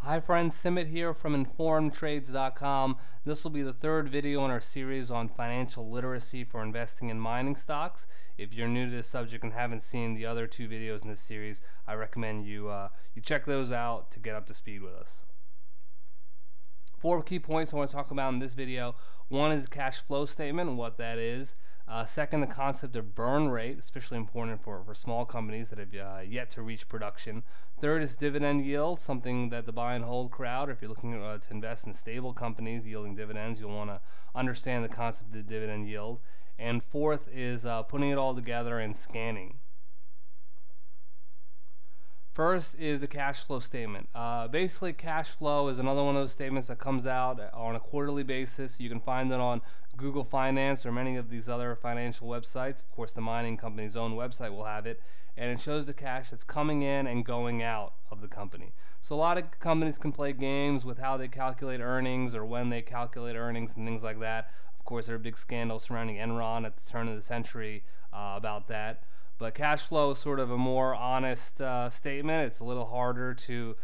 Hi friends, Simit here from InformedTrades.com. This will be the third video in our series on financial literacy for investing in mining stocks. If you're new to this subject and haven't seen the other two videos in this series, I recommend you check those out to get up to speed with us. 4 key points I want to talk about in this video. One is the cash flow statement and what that is. Second, the concept of burn rate, especially important for small companies that have yet to reach production. Third is dividend yield, something that the buy and hold crowd, or if you're looking to invest in stable companies yielding dividends, you'll want to understand the concept of dividend yield. And fourth is putting it all together and scanning. First is the cash flow statement. Basically, cash flow is another one of those statements that comes out on a quarterly basis. You can find it on Google Finance or many of these other financial websites. Of course, the mining company's own website will have it. And it shows the cash that's coming in and going out of the company. So a lot of companies can play games with how they calculate earnings or when they calculate earnings and things like that. Of course, there are big scandals surrounding Enron at the turn of the century about that. But cash flow is sort of a more honest statement. It's a little harder to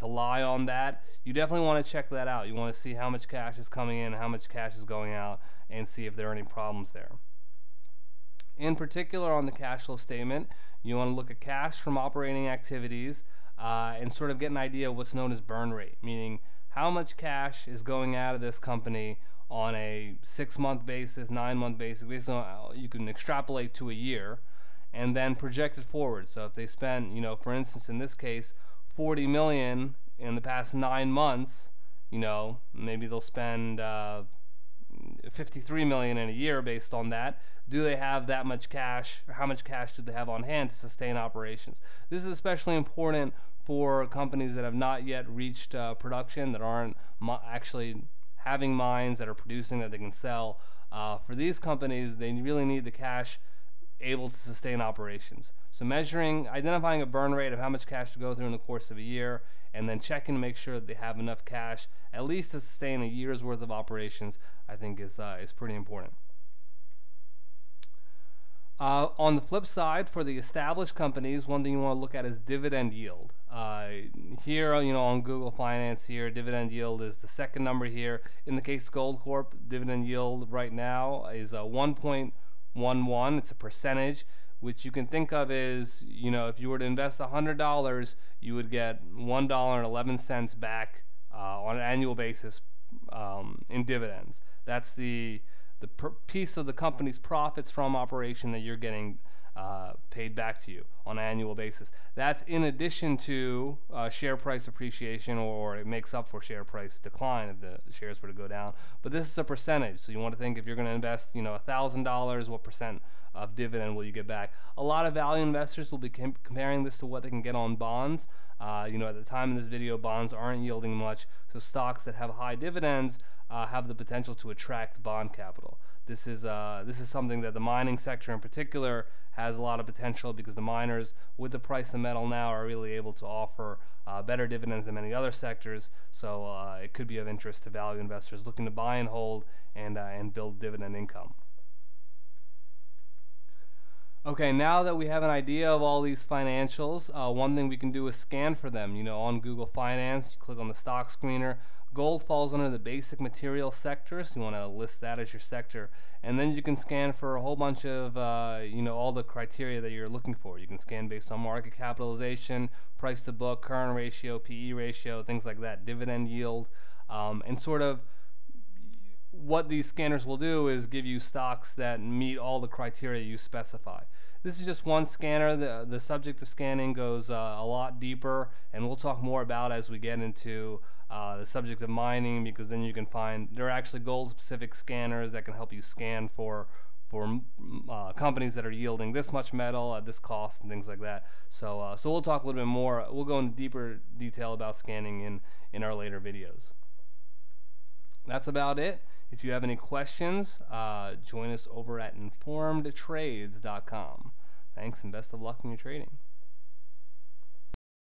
lie on that. You definitely want to check that out. You want to see how much cash is coming in, how much cash is going out, and see if there are any problems there. In particular, on the cash flow statement, you want to look at cash from operating activities and sort of get an idea of what's known as burn rate, meaning how much cash is going out of this company on a 6-month basis, 9-month basis. Basically, you can extrapolate to a year and then project it forward. So if they spent, for instance, in this case, $40 million in the past 9 months, maybe they'll spend $53 million in a year based on that. Do they have that much cash, or how much cash do they have on hand to sustain operations? This is especially important for companies that have not yet reached production, that aren't actually having mines that are producing that they can sell. For these companies, they really need the cash able to sustain operations. So identifying a burn rate of how much cash to go through in the course of a year, and then checking to make sure that they have enough cash at least to sustain a year's worth of operations, I think is pretty important. On the flip side, for the established companies, one thing you want to look at is dividend yield. Here, on Google Finance here, dividend yield is the second number here. In the case of Goldcorp, dividend yield right now is 1.11. It's a percentage, which you can think of as, if you were to invest $100, you would get $1.11 back on an annual basis in dividends. That's the piece of the company's profits from operation that you're getting paid back to you on an annual basis. That's in addition to share price appreciation, or it makes up for share price decline if the shares were to go down. But this is a percentage, so you want to think if you're going to invest, $1,000, what percent of dividend will you get back? A lot of value investors will be comparing this to what they can get on bonds. At the time of this video, bonds aren't yielding much, so stocks that have high dividends have the potential to attract bond capital. This is something that the mining sector in particular has a lot of potential, because the miners, with the price of metal now, are really able to offer better dividends than many other sectors. So it could be of interest to value investors looking to buy and hold and build dividend income. Okay, now that we have an idea of all these financials, one thing we can do is scan for them. On Google Finance, you click on the stock screener. Gold falls under the basic material sector, so you want to list that as your sector. And then you can scan for a whole bunch of, all the criteria that you're looking for. You can scan based on market capitalization, price to book, current ratio, PE ratio, things like that, dividend yield, and sort of what these scanners will do is give you stocks that meet all the criteria you specify. This is just one scanner. The subject of scanning goes a lot deeper, and we'll talk more about as we get into the subject of mining, because then you can find there are actually gold-specific scanners that can help you scan for companies that are yielding this much metal at this cost and things like that. So we'll talk a little bit more. We'll go into deeper detail about scanning in our later videos. That's about it. If you have any questions, join us over at InformedTrades.com. Thanks, and best of luck in your trading.